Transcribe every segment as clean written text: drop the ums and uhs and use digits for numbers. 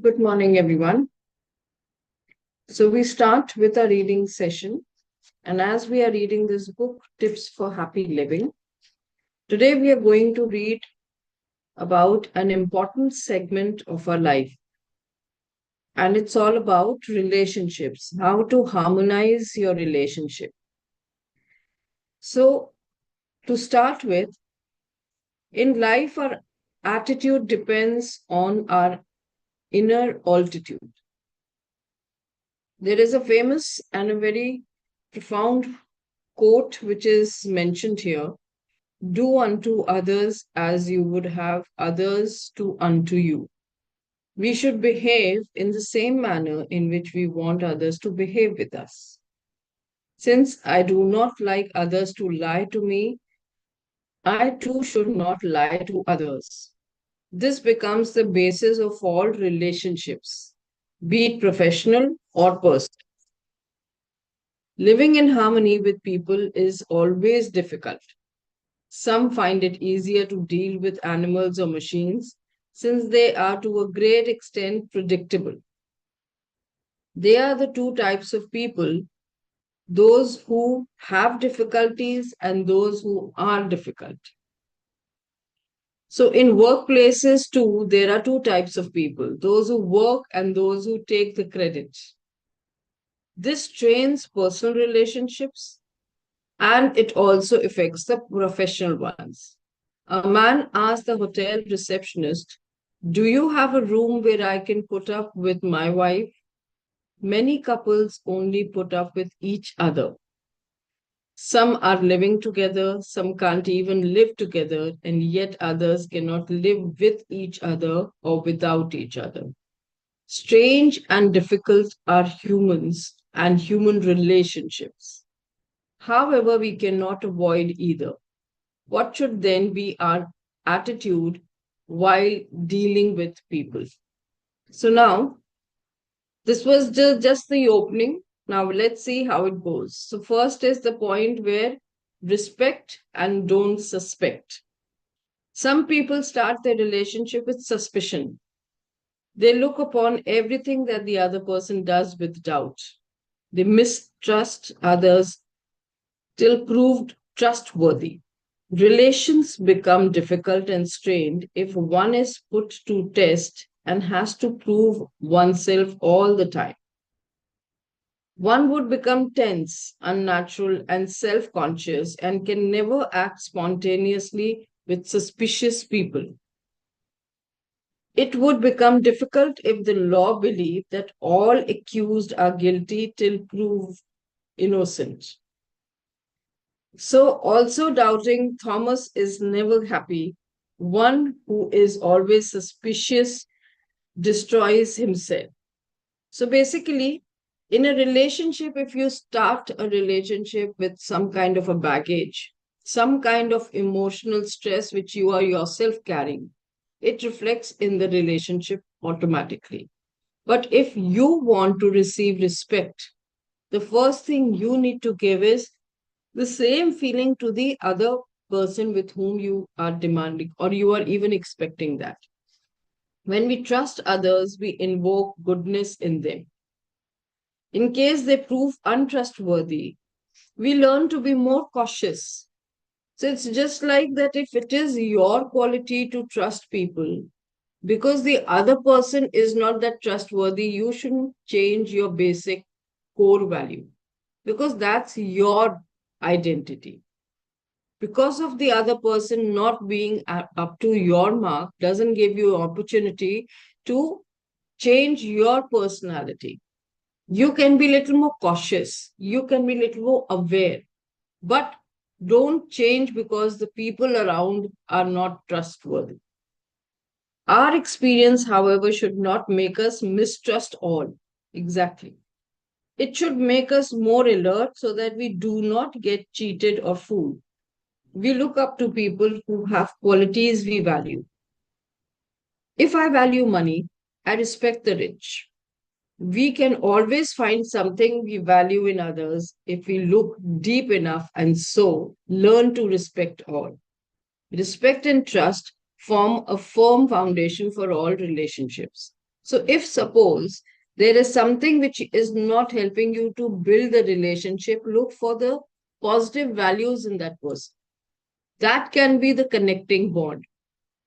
Good morning, everyone. So, we start with a reading session. And as we are reading this book, Tips for Happy Living, today we are going to read about an important segment of our life. And it's all about relationships, how to harmonize your relationship. So, to start with, in life, our attitude depends on our inner altitude. There is a famous and a very profound quote which is mentioned here: do unto others as you would have others do unto you. We should behave in the same manner in which we want others to behave with us. Since I do not like others to lie to me, I too should not lie to others. This becomes the basis of all relationships, be it professional or personal. Living in harmony with people is always difficult. Some find it easier to deal with animals or machines since they are to a great extent predictable. They are the two types of people: those who have difficulties and those who are difficult. So, in workplaces too, there are two types of people: those who work and those who take the credit. This strains personal relationships and it also affects the professional ones. A man asked the hotel receptionist, do you have a room where I can put up with my wife? Many couples only put up with each other. Some are living together, some can't even live together, and yet others cannot live with each other or without each other. Strange and difficult are humans and human relationships. However, we cannot avoid either. What should then be our attitude while dealing with people? So now, this was just the opening. Now let's see how it goes. So first is the point where respect and don't suspect. Some people start their relationship with suspicion. They look upon everything that the other person does with doubt. They mistrust others till proved trustworthy. Relations become difficult and strained if one is put to test and has to prove oneself all the time. One would become tense, unnatural, and self conscious and can never act spontaneously with suspicious people. It would become difficult if the law believed that all accused are guilty till proved innocent. So, also doubting Thomas is never happy. One who is always suspicious destroys himself. So, basically, in a relationship, if you start a relationship with some kind of a baggage, some kind of emotional stress which you are yourself carrying, it reflects in the relationship automatically. But if you want to receive respect, the first thing you need to give is the same feeling to the other person with whom you are demanding or you are even expecting that. When we trust others, we invoke goodness in them. In case they prove untrustworthy, we learn to be more cautious. So it's just like that if it is your quality to trust people, because the other person is not that trustworthy, you shouldn't change your basic core value because that's your identity. Because of the other person not being up to your mark doesn't give you opportunity to change your personality. You can be a little more cautious, you can be a little more aware, but don't change because the people around are not trustworthy. Our experience, however, should not make us mistrust all. Exactly. It should make us more alert so that we do not get cheated or fooled. We look up to people who have qualities we value. If I value money, I respect the rich. We can always find something we value in others if we look deep enough and so learn to respect all. Respect and trust form a firm foundation for all relationships. So, if suppose there is something which is not helping you to build the relationship, look for the positive values in that person. That can be the connecting bond.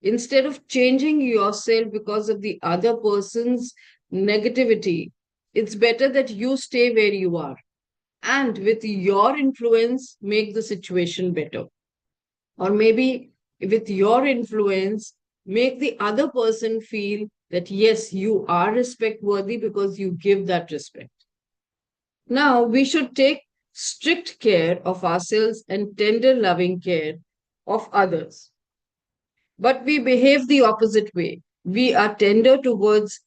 Instead of changing yourself because of the other person's negativity, it's better that you stay where you are and with your influence, make the situation better. Or maybe with your influence, make the other person feel that yes, you are respect worthy because you give that respect. Now, we should take strict care of ourselves and tender, loving care of others. But we behave the opposite way. We are tender towards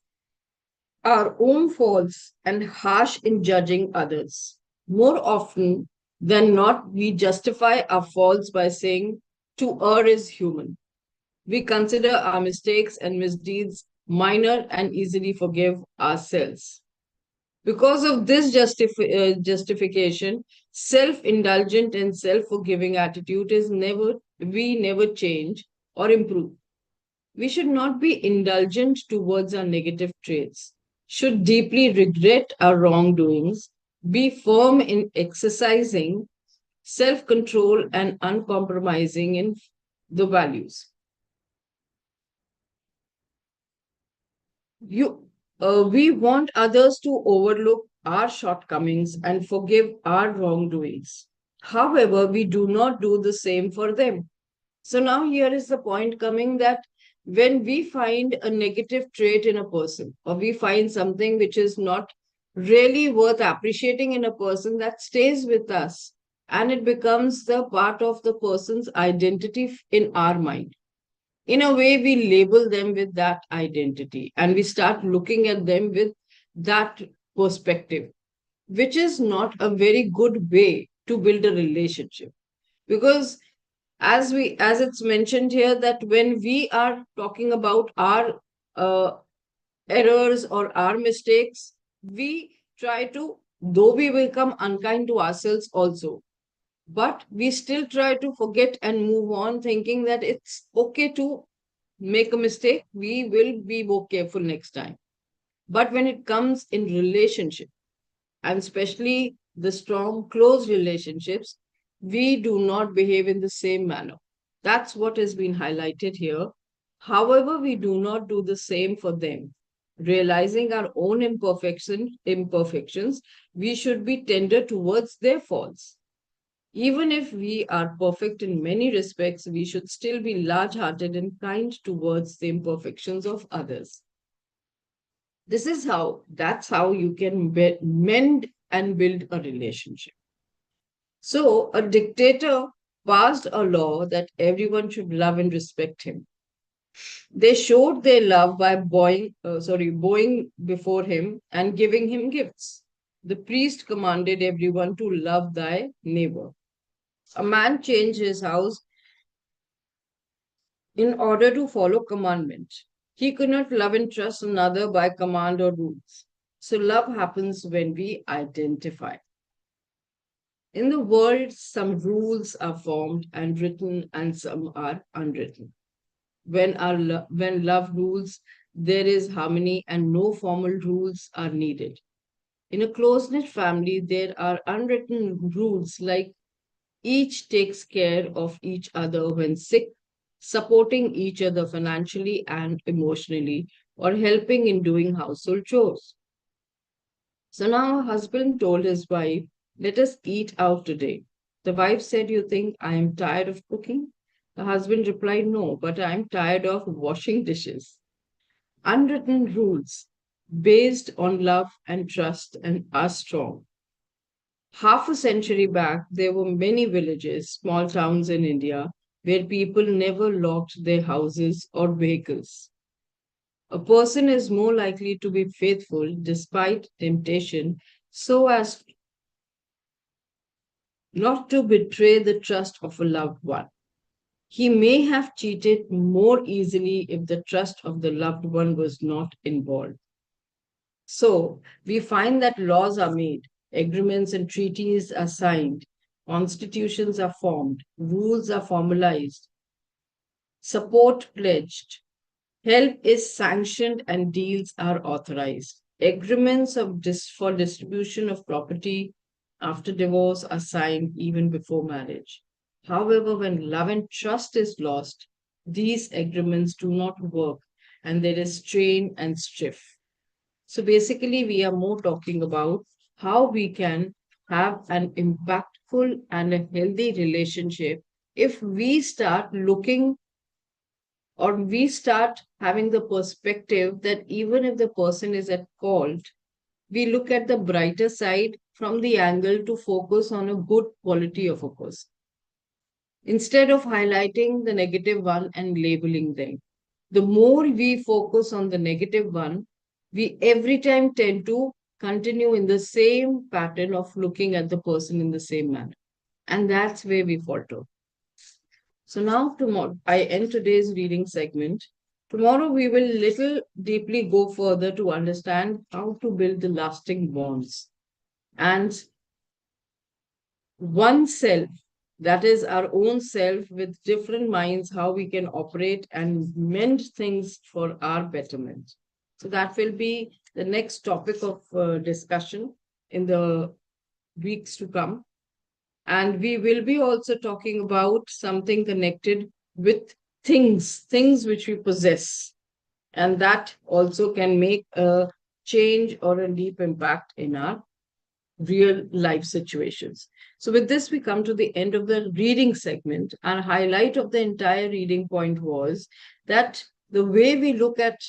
our own faults and harsh in judging others. More often than not, we justify our faults by saying, to err is human. We consider our mistakes and misdeeds minor and easily forgive ourselves. Because of this justification, self indulgent and self forgiving attitude is we never change or improve. We should not be indulgent towards our negative traits, should deeply regret our wrongdoings, be firm in exercising self control and uncompromising in the values. We want others to overlook our shortcomings and forgive our wrongdoings. However, we do not do the same for them. So now here is the point coming that when we find a negative trait in a person, or we find something which is not really worth appreciating in a person, that stays with us and it becomes the part of the person's identity in our mind. In a way, we label them with that identity and we start looking at them with that perspective, which is not a very good way to build a relationship. Because as it's mentioned here, that when we are talking about our uh, errors or our mistakes, we try to, though we become unkind to ourselves also, but we still try to forget and move on, thinking that it's okay to make a mistake, we will be more careful next time. But when it comes in relationship, and especially the strong close relationships, we do not behave in the same manner. That's what has been highlighted here. However, we do not do the same for them. Realizing our own imperfections, we should be tender towards their faults. Even if we are perfect in many respects, we should still be large hearted and kind towards the imperfections of others. That's how you can mend and build a relationship. So, a dictator passed a law that everyone should love and respect him. They showed their love by bowing before him and giving him gifts. The priest commanded everyone to love thy neighbor. A man changed his house in order to follow commandment. He could not love and trust another by command or rules. So love happens when we identify. In the world, some rules are formed and written and some are unwritten. When love rules, there is harmony and no formal rules are needed. In a close-knit family, there are unwritten rules like each takes care of each other when sick, supporting each other financially and emotionally, or helping in doing household chores. So now a husband told his wife, let us eat out today. The wife said, you think I am tired of cooking? The husband replied, no, but I am tired of washing dishes. Unwritten rules based on love and trust and are strong. Half a century back, there were many villages, small towns in India, where people never locked their houses or vehicles. A person is more likely to be faithful despite temptation so as not to betray the trust of a loved one. He may have cheated more easily if the trust of the loved one was not involved. So, we find that laws are made, agreements and treaties are signed, constitutions are formed, rules are formalized, support pledged, Help is sanctioned and deals are authorized. Agreements for distribution of property after divorce are signed even before marriage. However, when love and trust is lost, these agreements do not work and there is strain and strife. So basically, we are more talking about how we can have an impactful and a healthy relationship if we start looking or we start having the perspective that even if the person is at fault, we look at the brighter side from the angle to focus on a good quality of a person instead of highlighting the negative one and labeling them. The more we focus on the negative one, we every time tend to continue in the same pattern of looking at the person in the same manner. And that's where we falter. So now tomorrow I end today's reading segment. Tomorrow we will little deeply go further to understand how to build the lasting bonds and one self, that is our own self with different minds, how we can operate and mend things for our betterment. So that will be the next topic of discussion in the weeks to come. And we will be also talking about something connected with things which we possess. And that also can make a change or a deep impact in our real life situations. So, with this, we come to the end of the reading segment. Our highlight of the entire reading point was that the way we look at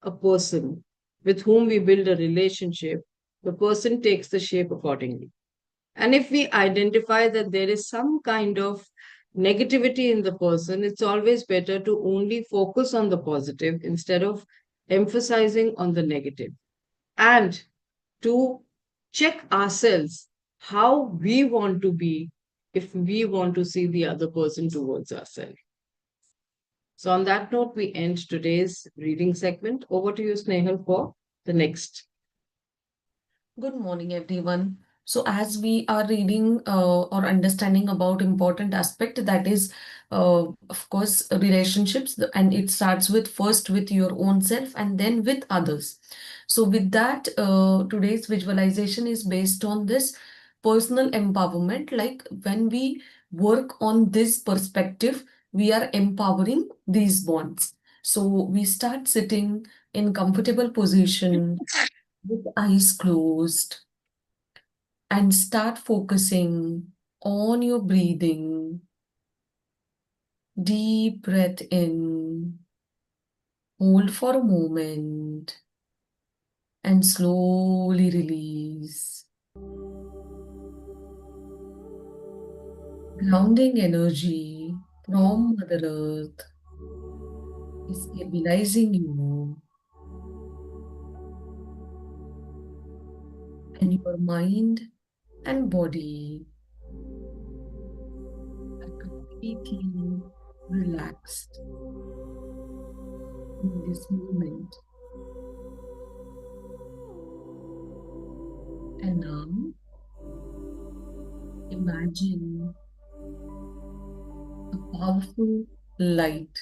a person with whom we build a relationship, the person takes the shape accordingly. And if we identify that there is some kind of negativity in the person, it's always better to only focus on the positive instead of emphasizing on the negative. And to check ourselves how we want to be if we want to see the other person towards ourselves. So, on that note, we end today's reading segment. Over to you, Snehal, for the next. Good morning, everyone. So, as we are reading or understanding about important aspect, that is, of course, relationships, and it starts with first with your own self and then with others. So, with that, today's visualization is based on this personal empowerment. Like when we work on this perspective, we are empowering these bonds. So, we start sitting in comfortable position with eyes closed and start focusing on your breathing. Deep breath in, hold for a moment, and slowly release. Grounding energy from Mother Earth is stabilizing you, and your mind and body are completely relaxed in this moment. And now imagine a powerful light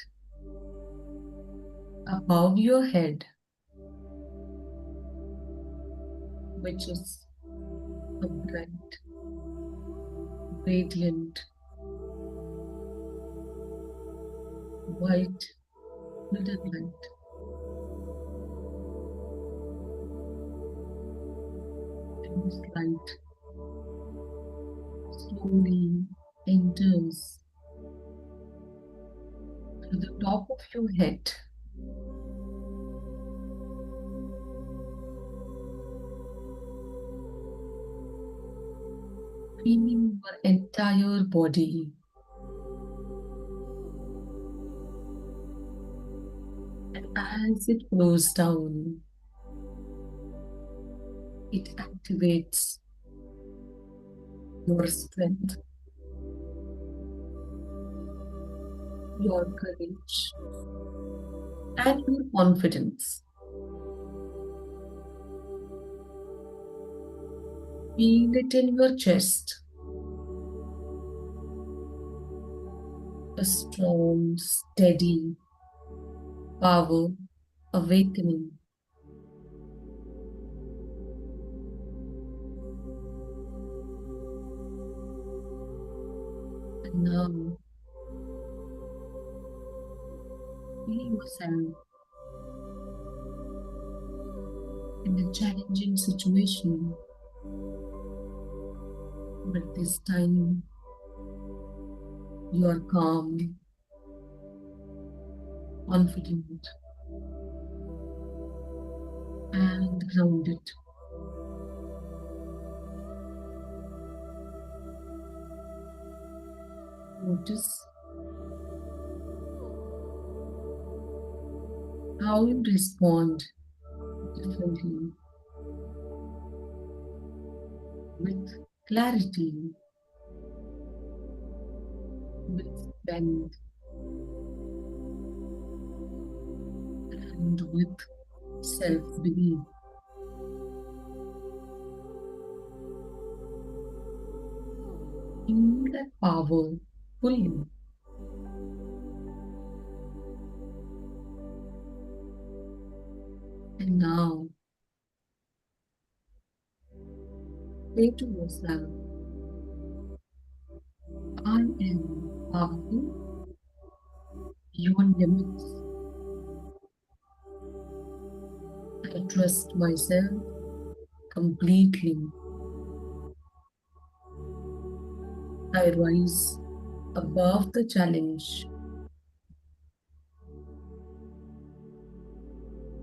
above your head, which is a bright, radiant, white, golden light. And this light slowly enters to the top of your head, cleaning your entire body. And as it flows down, it activates your strength, your courage, and your confidence. Feel it in your chest, a strong, steady power awakening. And now feel yourself in a challenging situation, but this time you are calm, confident, and grounded. Notice how you respond differently with clarity, with strength, and with self belief. Feel that power fully. And now say to yourself, I am powerful beyond limits. I trust myself completely. I rise above the challenge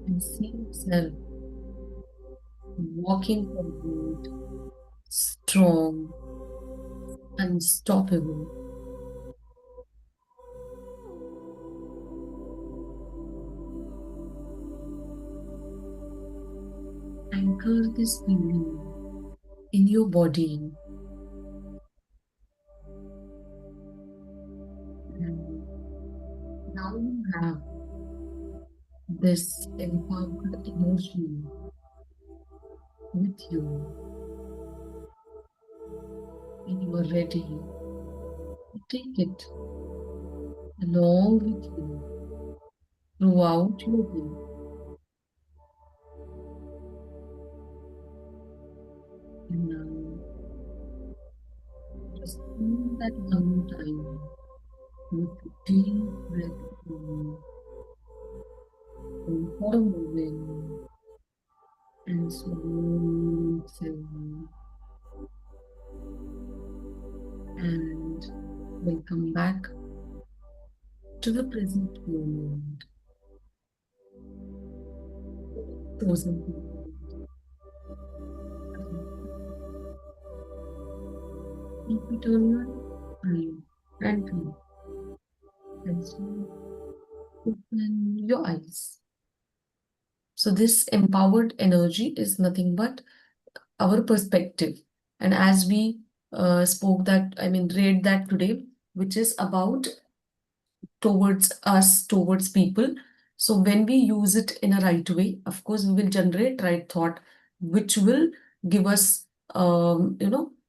and see yourself walking forward, strong, unstoppable. Anchor this feeling in your body, and now you have this empowered energy with you, and you are ready to take it along with you throughout your day. And now just feel that one more time with a deep breath in and for a moment and slowly exhale. And we'll come back to the present moment. Frozen moment. Keep it on your mind and feel as you open your eyes. So this empowered energy is nothing but our perspective. And as we spoke that, I mean, read that today, which is about towards us, towards people. So when we use it in a right way, of course, we will generate right thought, which will give us,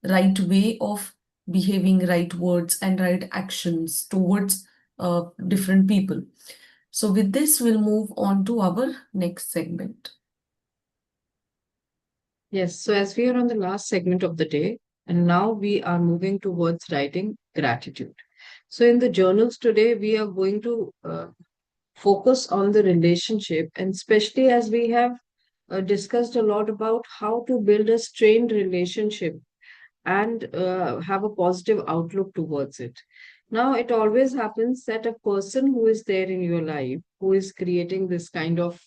right way of behaving, right words and right actions towards different people. So with this, we'll move on to our next segment. Yes, so as we are on the last segment of the day, and now we are moving towards writing gratitude. So in the journals today, we are going to focus on the relationship, and especially as we have discussed a lot about how to build a strained relationship and have a positive outlook towards it. Now, it always happens that a person who is there in your life, who is creating this kind of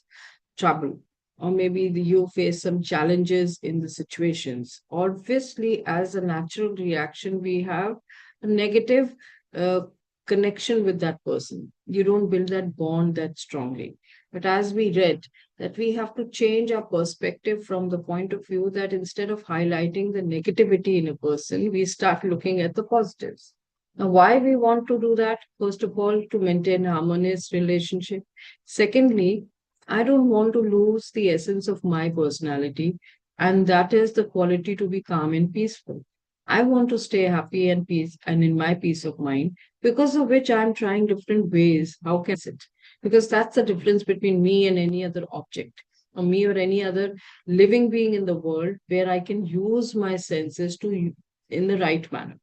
trouble, or maybe you face some challenges in the situations, obviously, as a natural reaction, we have a negative uh, connection with that person. You don't build that bond that strongly. But as we read, that we have to change our perspective from the point of view that instead of highlighting the negativity in a person, we start looking at the positives. Now, why we want to do that? First of all, to maintain harmonious relationship. Secondly, I don't want to lose the essence of my personality, and that is the quality to be calm and peaceful. I want to stay happy and peace and in my peace of mind, because of which I'm trying different ways. How can it? Because that's the difference between me and any other object, or me or any other living being in the world, where I can use my senses in the right manner.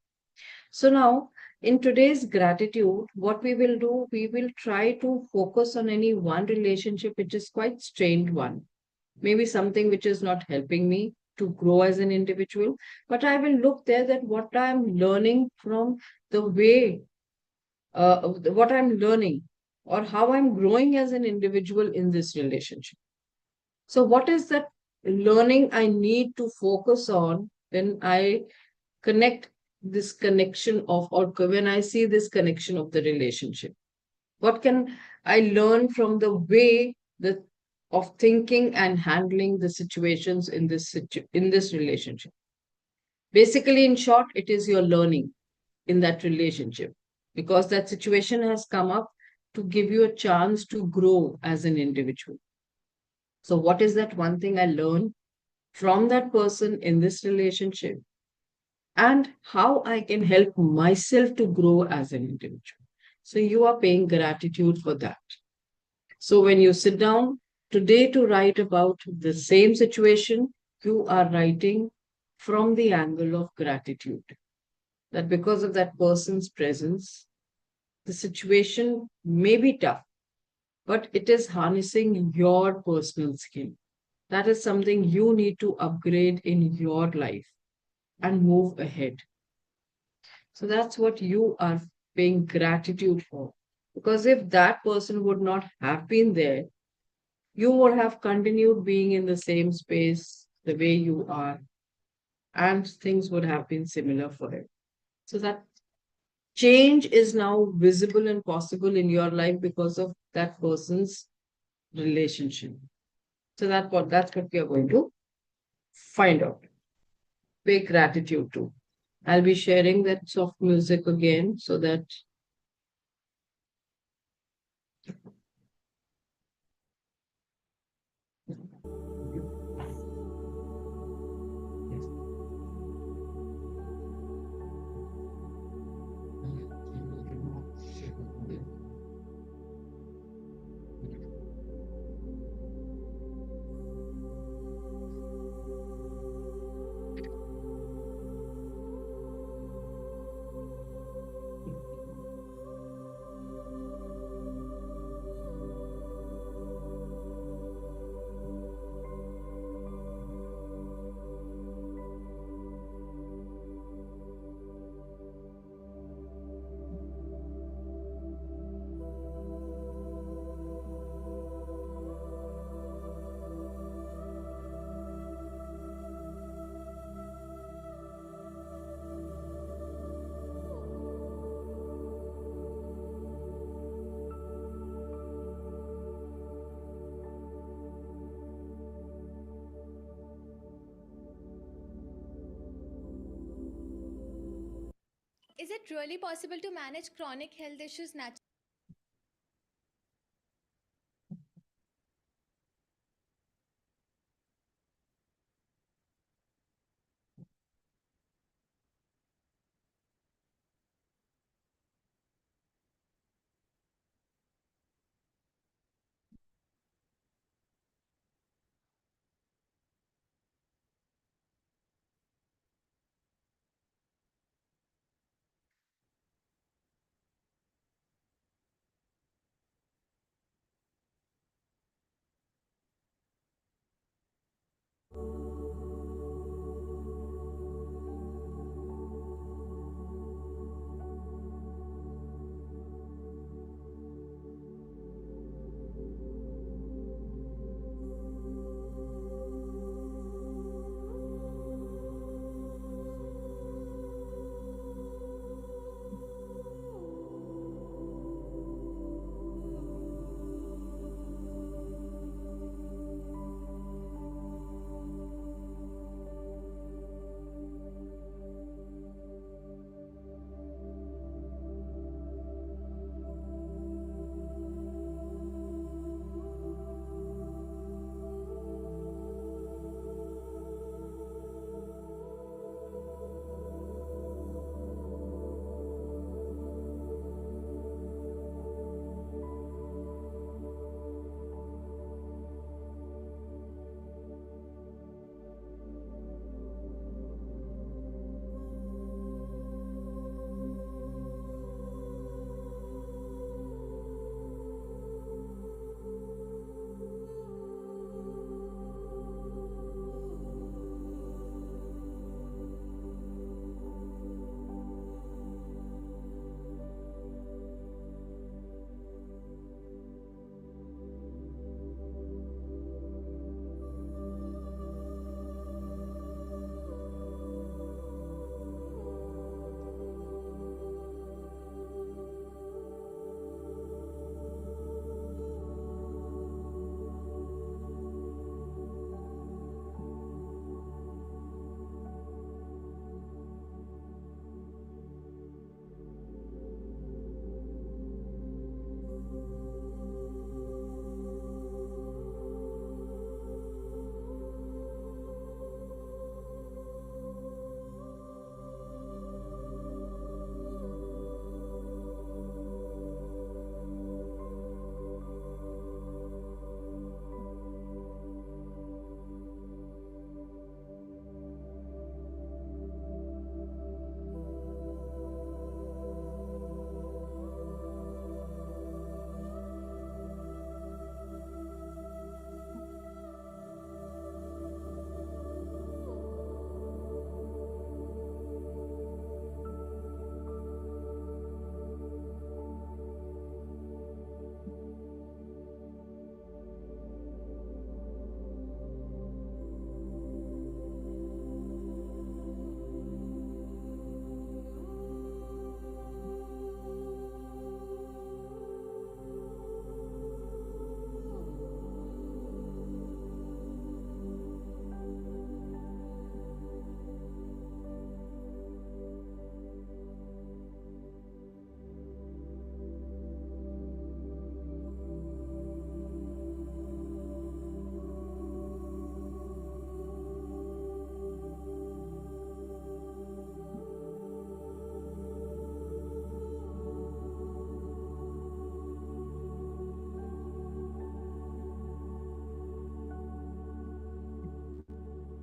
So now, in today's gratitude, what we will do, we will try to focus on any one relationship which is quite strained one, maybe something which is not helping me to grow as an individual, but I will look there that what I'm learning from the way, what I'm learning or how I'm growing as an individual in this relationship. So, what is that learning I need to focus on when I connect this connection of, or when I see this connection of the relationship? What can I learn from the way that of thinking and handling the situations in in this relationship? Basically, in short, it is your learning in that relationship, because that situation has come up to give you a chance to grow as an individual. So, what is that one thing I learned from that person in this relationship, and how I can help myself to grow as an individual? So, you are paying gratitude for that. So when you sit down today to write about the same situation, you are writing from the angle of gratitude. That because of that person's presence, the situation may be tough, but it is harnessing your personal skill. That is something you need to upgrade in your life and move ahead. So that's what you are paying gratitude for. Because if that person would not have been there, you would have continued being in the same space the way you are, and things would have been similar for him. So that change is now visible and possible in your life because of that person's relationship. So that's what we are going to find out. Pay gratitude to. I'll be sharing that soft music again so that Is it really possible to manage chronic health issues naturally?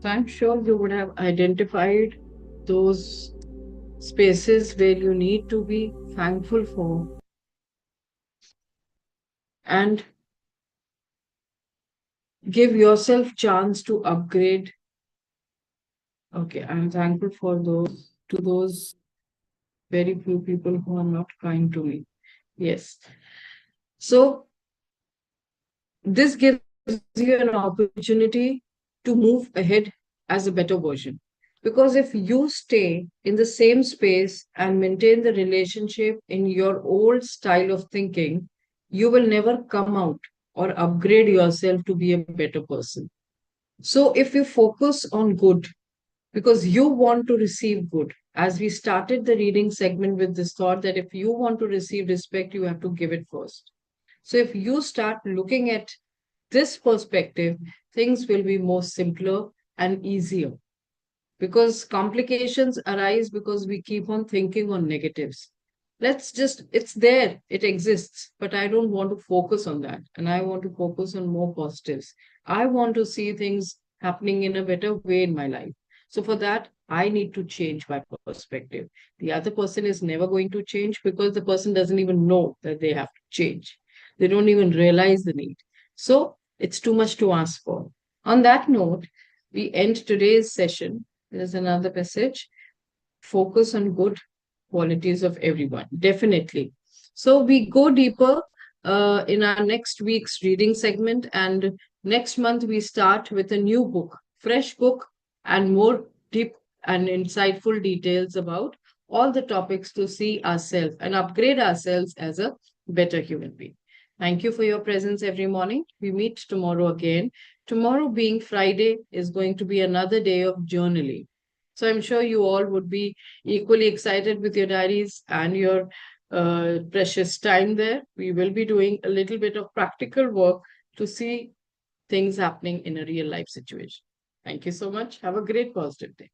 So I'm sure you would have identified those spaces where you need to be thankful for and give yourself chance to upgrade. Okay, I'm thankful for those very few people who are not kind to me. Yes. So this gives you an opportunity to move ahead as a better version. Because if you stay in the same space and maintain the relationship in your old style of thinking, you will never come out or upgrade yourself to be a better person. So if you focus on good, because you want to receive good, as we started the reading segment with this thought that if you want to receive respect, you have to give it first. So if you start looking at this perspective, things will be more simpler and easier, because complications arise because we keep on thinking on negatives. It's there, it exists, but I don't want to focus on that. And I want to focus on more positives. I want to see things happening in a better way in my life. So for that, I need to change my perspective. The other person is never going to change because the person doesn't even know that they have to change. They don't even realize the need. So it's too much to ask for. On that note, we end today's session. There's another message: focus on good qualities of everyone. Definitely. So we go deeper in our next week's reading segment, and next month we start with a new book, fresh book, and more deep and insightful details about all the topics to see ourselves and upgrade ourselves as a better human being. Thank you for your presence every morning. We meet tomorrow again. Tomorrow, being Friday, is going to be another day of journaling. So I'm sure you all would be equally excited with your diaries and your precious time there. We will be doing a little bit of practical work to see things happening in a real life situation. Thank you so much. Have a great positive day.